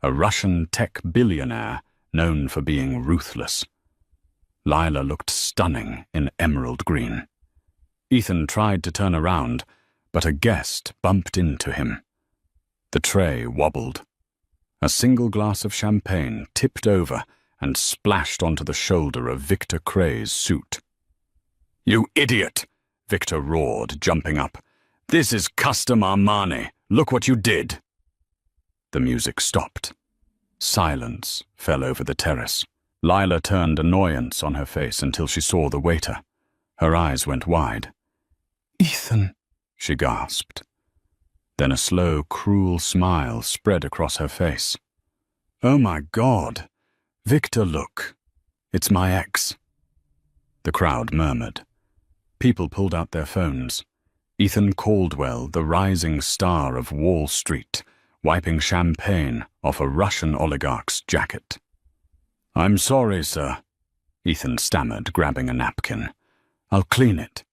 a Russian tech billionaire known for being ruthless. Lila looked stunning in emerald green. Ethan tried to turn around, but a guest bumped into him. The tray wobbled. A single glass of champagne tipped over and splashed onto the shoulder of Victor Cray's suit. You idiot! Victor roared, jumping up. This is custom Armani. Look what you did. The music stopped. Silence fell over the terrace. Lila turned annoyance on her face until she saw the waiter. Her eyes went wide. Ethan, she gasped. Then a slow, cruel smile spread across her face. Oh my God! Victor, look. It's my ex. The crowd murmured. People pulled out their phones. Ethan Caldwell, the rising star of Wall Street, wiping champagne off a Russian oligarch's jacket. I'm sorry, sir, Ethan stammered, grabbing a napkin. I'll clean it.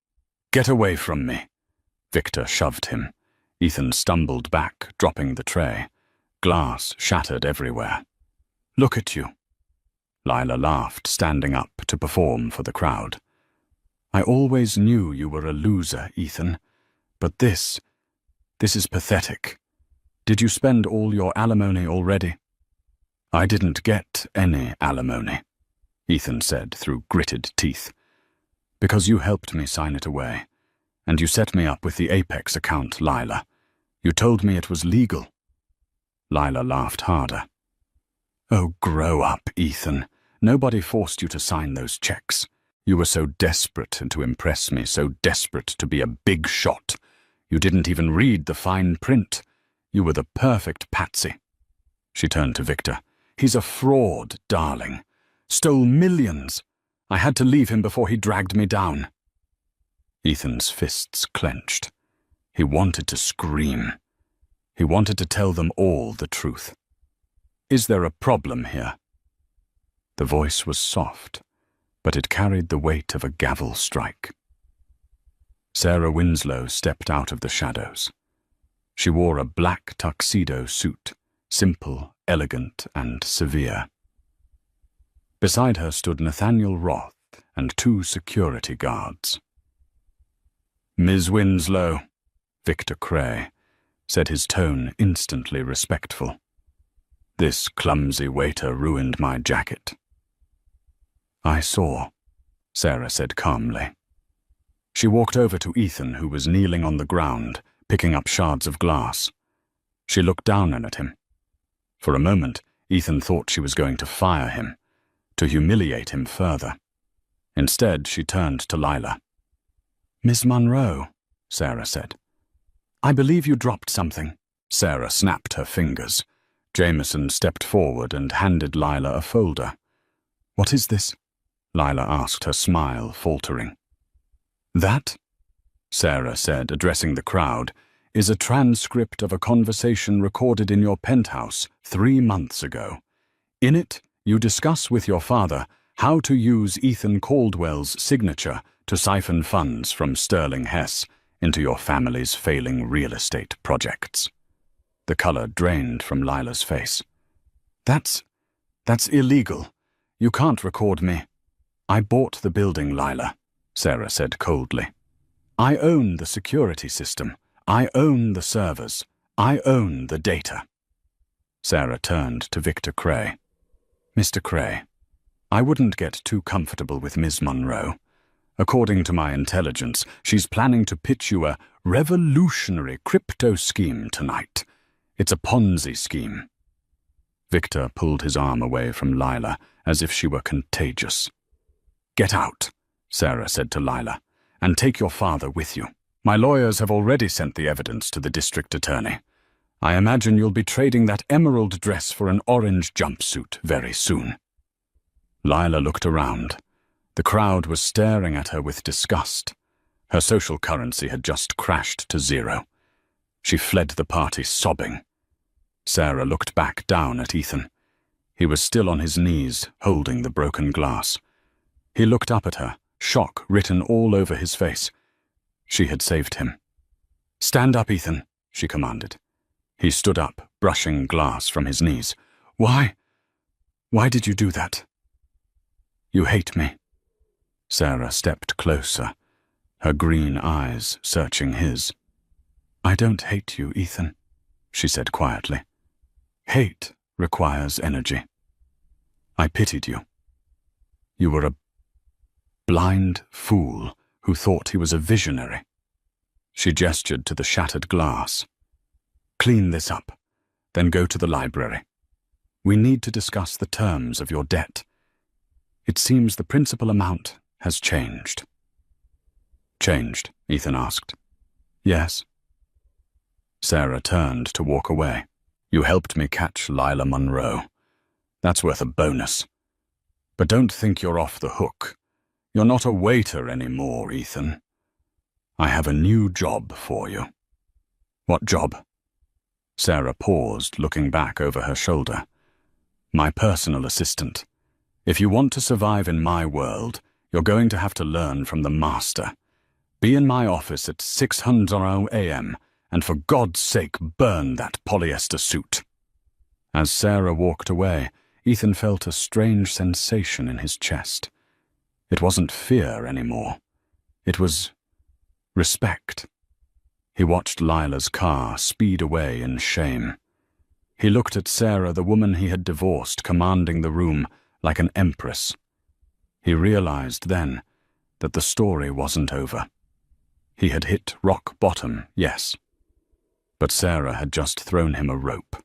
Get away from me. Victor shoved him. Ethan stumbled back, dropping the tray. Glass shattered everywhere. Look at you. Lila laughed, standing up to perform for the crowd. I always knew you were a loser, Ethan. But this is pathetic. Did you spend all your alimony already? I didn't get any alimony, Ethan said through gritted teeth, because you helped me sign it away, and you set me up with the Apex account, Lila. You told me it was legal. Lila laughed harder. Oh, grow up, Ethan. Nobody forced you to sign those checks. You were so desperate to impress me, so desperate to be a big shot. You didn't even read the fine print. You were the perfect patsy. She turned to Victor. He's a fraud, darling. Stole millions. I had to leave him before he dragged me down. Ethan's fists clenched. He wanted to scream. He wanted to tell them all the truth. Is there a problem here? The voice was soft, but it carried the weight of a gavel strike. Sarah Winslow stepped out of the shadows. She wore a black tuxedo suit, simple, elegant, and severe. Beside her stood Nathaniel Roth and 2 security guards. Ms. Winslow, Victor Cray, said, his tone instantly respectful. This clumsy waiter ruined my jacket. I saw, Sarah said calmly. She walked over to Ethan, who was kneeling on the ground, picking up shards of glass. She looked down at him. For a moment, Ethan thought she was going to fire him, to humiliate him further. Instead, she turned to Lila. Miss Monroe, Sarah said. I believe you dropped something. Sarah snapped her fingers. Jameson stepped forward and handed Lila a folder. What is this? Lila asked, her smile faltering. That, Sarah said, addressing the crowd, is a transcript of a conversation recorded in your penthouse 3 months ago. In it, you discuss with your father how to use Ethan Caldwell's signature to siphon funds from Sterling Hess into your family's failing real estate projects. The color drained from Lila's face. That's illegal. You can't record me. I bought the building, Lila, Sarah said coldly. I own the security system. I own the servers. I own the data. Sarah turned to Victor Cray. Mr. Cray, I wouldn't get too comfortable with Ms. Monroe. According to my intelligence, she's planning to pitch you a revolutionary crypto scheme tonight. It's a Ponzi scheme. Victor pulled his arm away from Lila as if she were contagious. Get out, Sarah said to Lila, and take your father with you. My lawyers have already sent the evidence to the district attorney. I imagine you'll be trading that emerald dress for an orange jumpsuit very soon. Lila looked around. The crowd was staring at her with disgust. Her social currency had just crashed to 0. She fled the party sobbing. Sarah looked back down at Ethan. He was still on his knees, holding the broken glass. He looked up at her, shock written all over his face. She had saved him. Stand up, Ethan, she commanded. He stood up, brushing glass from his knees. Why did you do that? You hate me. Sarah stepped closer, her green eyes searching his. I don't hate you, Ethan, she said quietly. Hate requires energy. I pitied you. You were a blind fool who thought he was a visionary. She gestured to the shattered glass. Clean this up, then go to the library. We need to discuss the terms of your debt. It seems the principal amount has changed. Changed? Ethan asked. Yes. Sarah turned to walk away. You helped me catch Lila Monroe. That's worth a bonus. But don't think you're off the hook. You're not a waiter anymore, Ethan. I have a new job for you. What job? Sarah paused, looking back over her shoulder. My personal assistant. If you want to survive in my world, you're going to have to learn from the master. Be in my office at 600 a.m., and for God's sake, burn that polyester suit. As Sarah walked away, Ethan felt a strange sensation in his chest. It wasn't fear anymore. It was respect. He watched Lila's car speed away in shame. He looked at Sarah, the woman he had divorced, commanding the room like an empress. He realized then that the story wasn't over. He had hit rock bottom, yes, but Sarah had just thrown him a rope.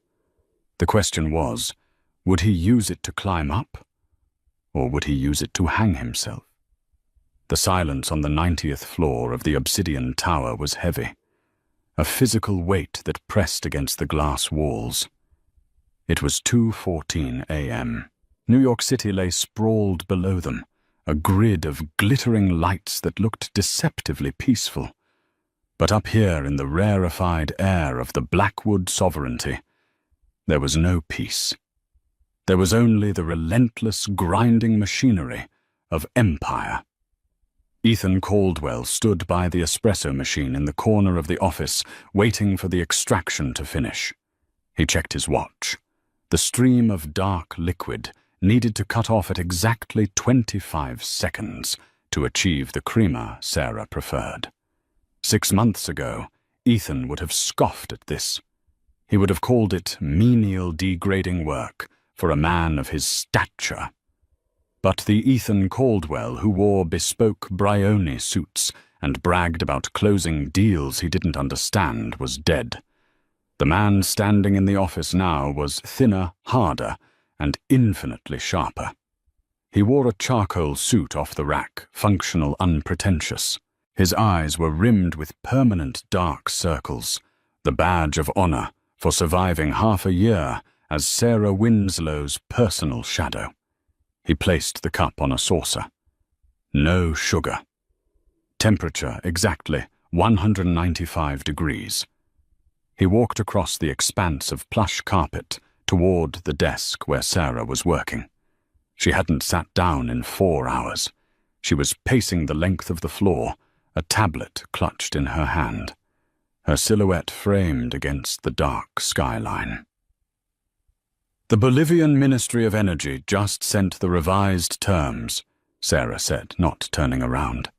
The question was, would he use it to climb up, or would he use it to hang himself? The silence on the 90th floor of the obsidian tower was heavy, a physical weight that pressed against the glass walls. It was 2:14 a.m. New York City lay sprawled below them, a grid of glittering lights that looked deceptively peaceful. But up here in the rarefied air of the Blackwood sovereignty, there was no peace. There was only the relentless grinding machinery of empire. Ethan Caldwell stood by the espresso machine in the corner of the office, waiting for the extraction to finish. He checked his watch. The stream of dark liquid needed to cut off at exactly 25 seconds to achieve the crema Sarah preferred. 6 months ago, Ethan would have scoffed at this. He would have called it menial, degrading work for a man of his stature. But the Ethan Caldwell who wore bespoke Brioni suits and bragged about closing deals he didn't understand was dead. The man standing in the office now was thinner, harder, and infinitely sharper. He wore a charcoal suit off the rack, functional, unpretentious. His eyes were rimmed with permanent dark circles, the badge of honor for surviving half a year as Sarah Winslow's personal shadow. He placed the cup on a saucer. No sugar. Temperature exactly 195 degrees. He walked across the expanse of plush carpet toward the desk where Sarah was working. She hadn't sat down in 4 hours. She was pacing the length of the floor, a tablet clutched in her hand, her silhouette framed against the dark skyline. The Bolivian Ministry of Energy just sent the revised terms, Sarah said, not turning around.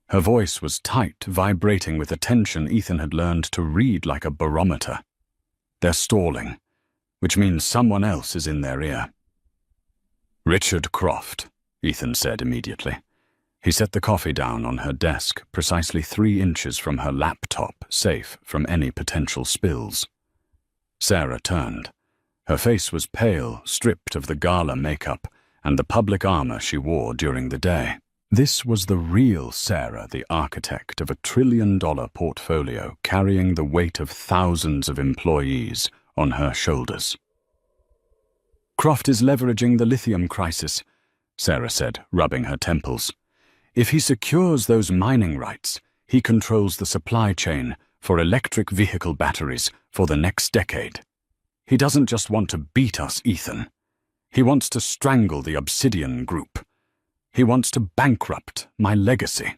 Her voice was tight, vibrating with a tension Ethan had learned to read like a barometer. They're stalling, which means someone else is in their ear. Richard Croft, Ethan said immediately. He set the coffee down on her desk, precisely 3 inches from her laptop, safe from any potential spills. Sarah turned. Her face was pale, stripped of the gala makeup and the public armor she wore during the day. This was the real Sarah, the architect of a $1 trillion portfolio carrying the weight of thousands of employees on her shoulders. Croft is leveraging the lithium crisis, Sarah said, rubbing her temples. If he secures those mining rights, he controls the supply chain for electric vehicle batteries for the next decade. He doesn't just want to beat us, Ethan. He wants to strangle the Obsidian Group. He wants to bankrupt my legacy.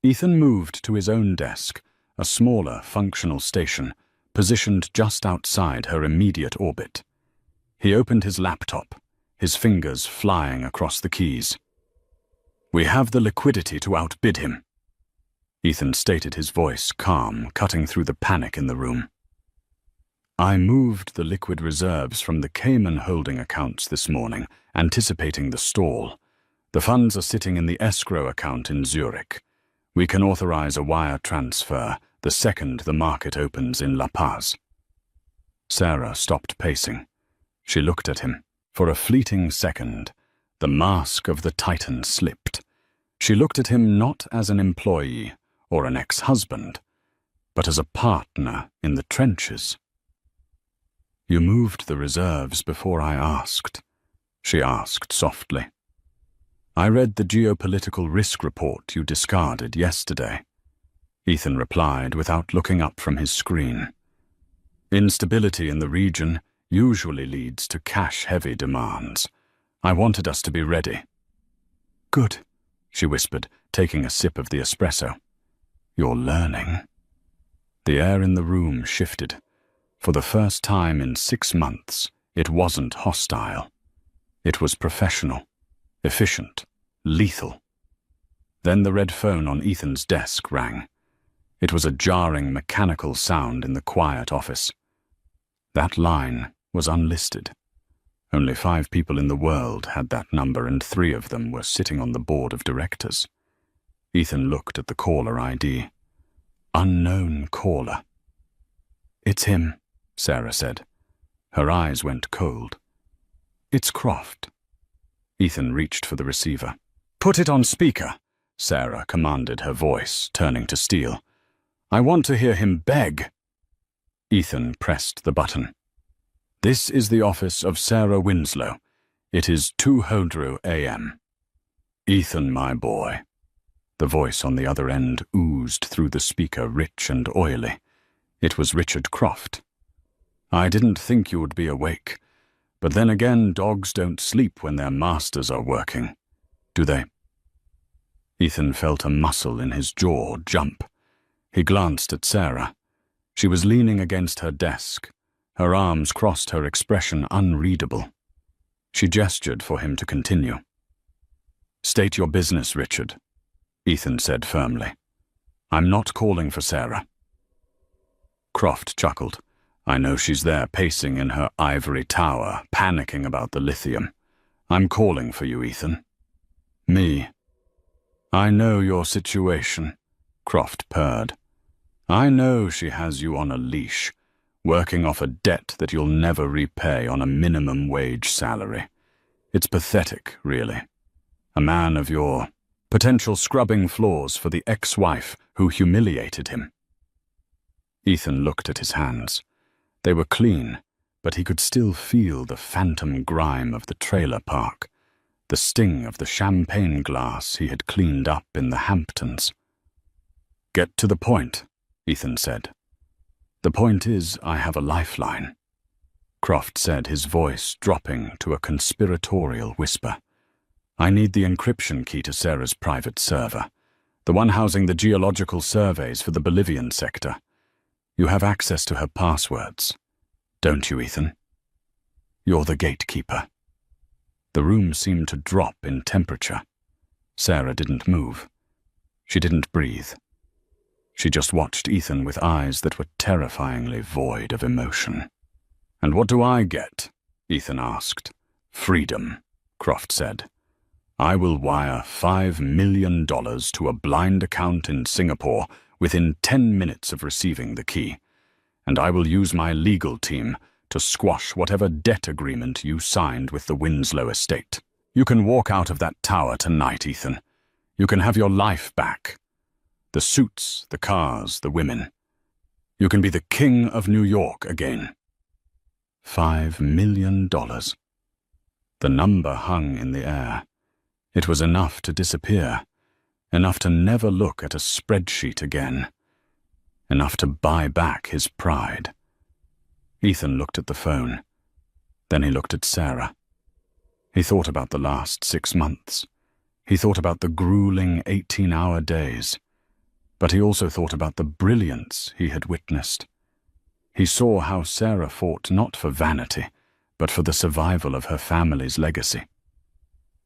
Ethan moved to his own desk, a smaller, functional station, positioned just outside her immediate orbit. He opened his laptop, his fingers flying across the keys. We have the liquidity to outbid him. Ethan stated, his voice calm, cutting through the panic in the room. I moved the liquid reserves from the Cayman holding accounts this morning, anticipating the stall. The funds are sitting in the escrow account in Zurich. We can authorize a wire transfer the second the market opens in La Paz. Sarah stopped pacing. She looked at him. For a fleeting second, the mask of the Titan slipped. She looked at him not as an employee or an ex-husband, but as a partner in the trenches. You moved the reserves before I asked, she asked softly. I read the geopolitical risk report you discarded yesterday, Ethan replied without looking up from his screen. Instability in the region usually leads to cash-heavy demands. I wanted us to be ready. Good, she whispered, taking a sip of the espresso. You're learning. The air in the room shifted. For the first time in 6 months, it wasn't hostile. It was professional, efficient, lethal. Then the red phone on Ethan's desk rang. It was a jarring, mechanical sound in the quiet office. That line was unlisted. Only 5 people in the world had that number, and 3 of them were sitting on the board of directors. Ethan looked at the caller ID. Unknown caller. "It's him," Sarah said. Her eyes went cold. "It's Croft." Ethan reached for the receiver. "Put it on speaker," Sarah commanded, her voice turning to steel. "I want to hear him beg." Ethan pressed the button. "This is the office of Sarah Winslow. It is 2:00 a.m. "Ethan, my boy." The voice on the other end oozed through the speaker, rich and oily. It was Richard Croft. "I didn't think you would be awake. But then again, dogs don't sleep when their masters are working, do they?" Ethan felt a muscle in his jaw jump. He glanced at Sarah. She was leaning against her desk. Her arms crossed, her expression unreadable. She gestured for him to continue. "State your business, Richard," Ethan said firmly. "I'm not calling for Sarah." Croft chuckled. "I know she's there pacing in her ivory tower, panicking about the lithium. I'm calling for you, Ethan." "Me?" "I know your situation," Croft purred. "I know she has you on a leash, working off a debt that you'll never repay on a minimum wage salary. It's pathetic, really. A man of your potential scrubbing floors for the ex-wife who humiliated him." Ethan looked at his hands. They were clean, but he could still feel the phantom grime of the trailer park, the sting of the champagne glass he had cleaned up in the Hamptons. "Get to the point," Ethan said. "The point is, I have a lifeline," Croft said, his voice dropping to a conspiratorial whisper. "I need the encryption key to Sarah's private server, the one housing the geological surveys for the Bolivian sector. You have access to her passwords, don't you, Ethan? You're the gatekeeper." The room seemed to drop in temperature. Sarah didn't move. She didn't breathe. She just watched Ethan with eyes that were terrifyingly void of emotion. "And what do I get?" Ethan asked. "Freedom," Croft said. "I will wire $5 million to a blind account in Singapore within 10 minutes of receiving the key, and I will use my legal team to squash whatever debt agreement you signed with the Winslow estate. You can walk out of that tower tonight, Ethan. You can have your life back. The suits, the cars, the women. You can be the king of New York again." $5 million. The number hung in the air. It was enough to disappear, enough to never look at a spreadsheet again, enough to buy back his pride. Ethan looked at the phone. Then he looked at Sarah. He thought about the last 6 months. He thought about the grueling 18-hour days. But he also thought about the brilliance he had witnessed. He saw how Sarah fought not for vanity, but for the survival of her family's legacy.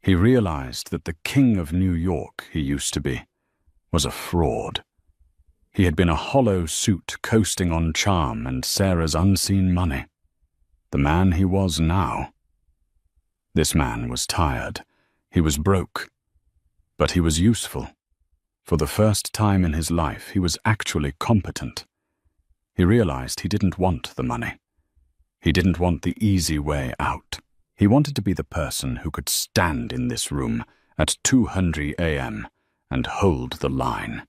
He realized that the king of New York he used to be was a fraud. He had been a hollow suit coasting on charm and Sarah's unseen money. The man he was now. This man was tired. He was broke. But he was useful. For the first time in his life, he was actually competent. He realized he didn't want the money. He didn't want the easy way out. He wanted to be the person who could stand in this room at 2:00 a.m. and hold the line.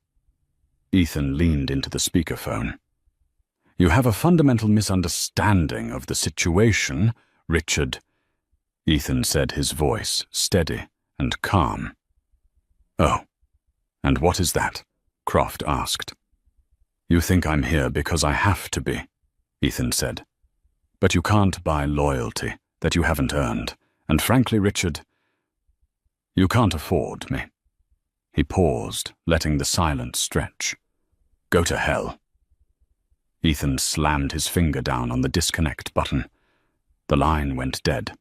Ethan leaned into the speakerphone. "You have a fundamental misunderstanding of the situation, Richard," Ethan said, his voice steady and calm. "Oh. And what is that?" Croft asked. "You think I'm here because I have to be," Ethan said. "But you can't buy loyalty that you haven't earned, and frankly, Richard, you can't afford me." He paused, letting the silence stretch. "Go to hell." Ethan slammed his finger down on the disconnect button. The line went dead.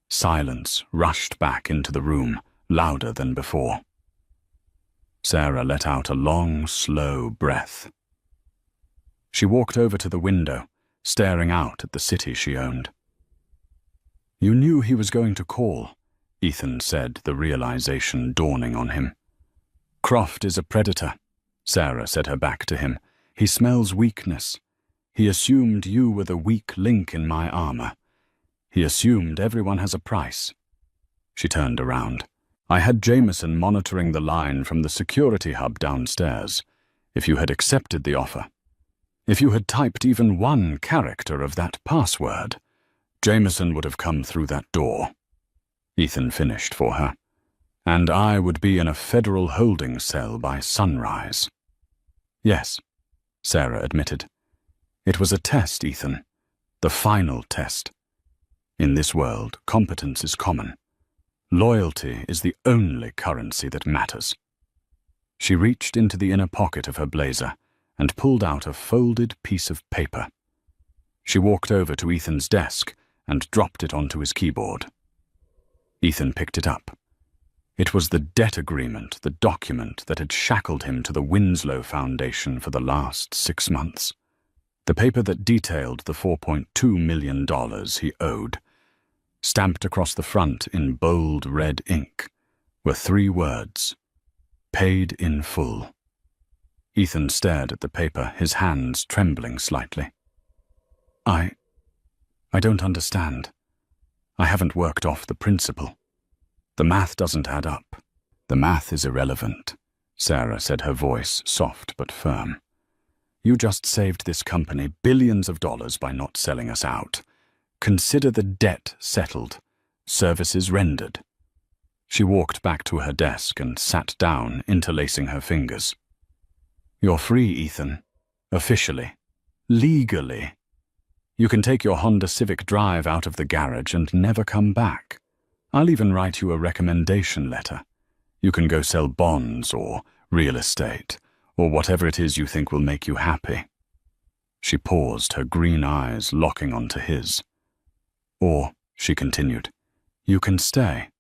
Silence rushed back into the room, louder than before. Sarah let out a long, slow breath. She walked over to the window, staring out at the city she owned. "You knew he was going to call," Ethan said, the realization dawning on him. "Croft is a predator," Sarah said her back to him. "He smells weakness. He assumed you were the weak link in my armor. He assumed everyone has a price." She turned around. "I had Jameson monitoring the line from the security hub downstairs. If you had accepted the offer, if you had typed even one character of that password, Jameson would have come through that door," Ethan finished for her, "and I would be in a federal holding cell by sunrise." "Yes," Sarah admitted. "It was a test, Ethan. The final test. In this world, competence is common. Loyalty is the only currency that matters." She reached into the inner pocket of her blazer and pulled out a folded piece of paper. She walked over to Ethan's desk and dropped it onto his keyboard. Ethan picked it up. It was the debt agreement, the document that had shackled him to the Winslow Foundation for the last 6 months. The paper that detailed the $4.2 million he owed. Stamped across the front in bold red ink were 3 words: "Paid in full." Ethan stared at the paper, his hands trembling slightly. I don't understand. I haven't worked off the principal. The math doesn't add up." "The math is irrelevant," Sarah said, her voice soft but firm. "You just saved this company billions of dollars by not selling us out. Consider the debt settled, services rendered." She walked back to her desk and sat down, interlacing her fingers. "You're free, Ethan. Officially. Legally. You can take your Honda Civic Drive out of the garage and never come back. I'll even write you a recommendation letter. You can go sell bonds or real estate, or whatever it is you think will make you happy." She paused, her green eyes locking onto his. "Or," she continued, "you can stay.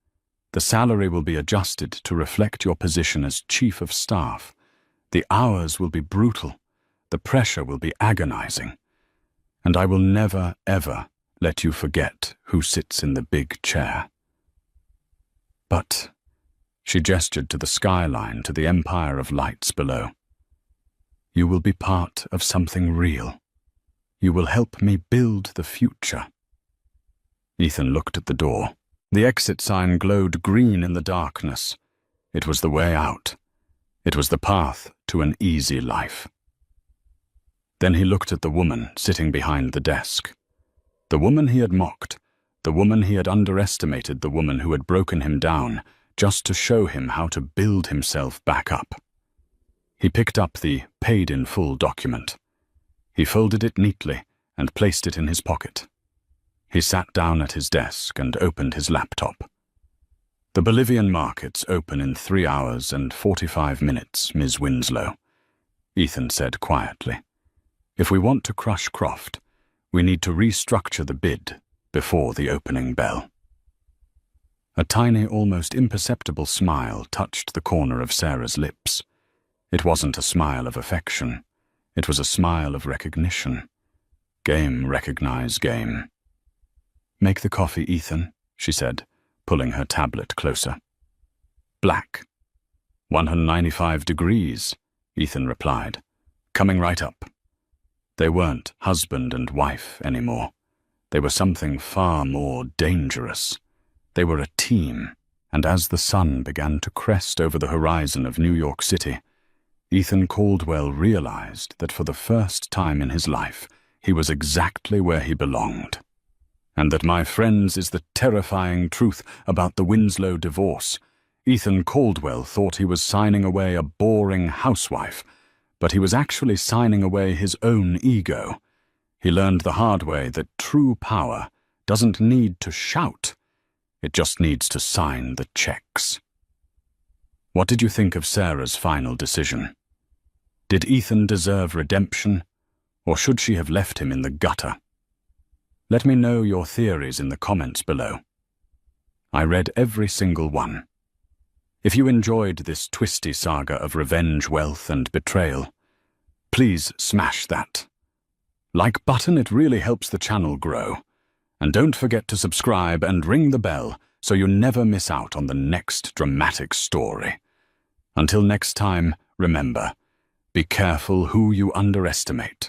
The salary will be adjusted to reflect your position as chief of staff. The hours will be brutal. The pressure will be agonizing. And I will never, ever let you forget who sits in the big chair." "But," she gestured to the skyline, to the empire of lights below, "you will be part of something real. You will help me build the future." Ethan looked at the door. The exit sign glowed green in the darkness. It was the way out. It was the path to an easy life. Then he looked at the woman sitting behind the desk. The woman he had mocked, the woman he had underestimated, the woman who had broken him down just to show him how to build himself back up. He picked up the paid-in-full document. He folded it neatly and placed it in his pocket. He sat down at his desk and opened his laptop. "The Bolivian markets open in 3 hours and 45 minutes, Ms. Winslow," Ethan said quietly. "If we want to crush Croft, we need to restructure the bid before the opening bell." A tiny, almost imperceptible smile touched the corner of Sarah's lips. It wasn't a smile of affection. It was a smile of recognition. Game recognize game. "Make the coffee, Ethan," she said, pulling her tablet closer. "Black. 195 degrees, Ethan replied. "Coming right up." They weren't husband and wife anymore. They were something far more dangerous. They were a team, and as the sun began to crest over the horizon of New York City, Ethan Caldwell realized that for the first time in his life, he was exactly where he belonged. And that, my friends, is the terrifying truth about the Winslow divorce. Ethan Caldwell thought he was signing away a boring housewife, but he was actually signing away his own ego. He learned the hard way that true power doesn't need to shout. It just needs to sign the checks. What did you think of Sarah's final decision? Did Ethan deserve redemption, or should she have left him in the gutter? Let me know your theories in the comments below. I read every single one. If you enjoyed this twisty saga of revenge, wealth, and betrayal, please smash that like button, it really helps the channel grow. And don't forget to subscribe and ring the bell so you never miss out on the next dramatic story. Until next time, remember, be careful who you underestimate.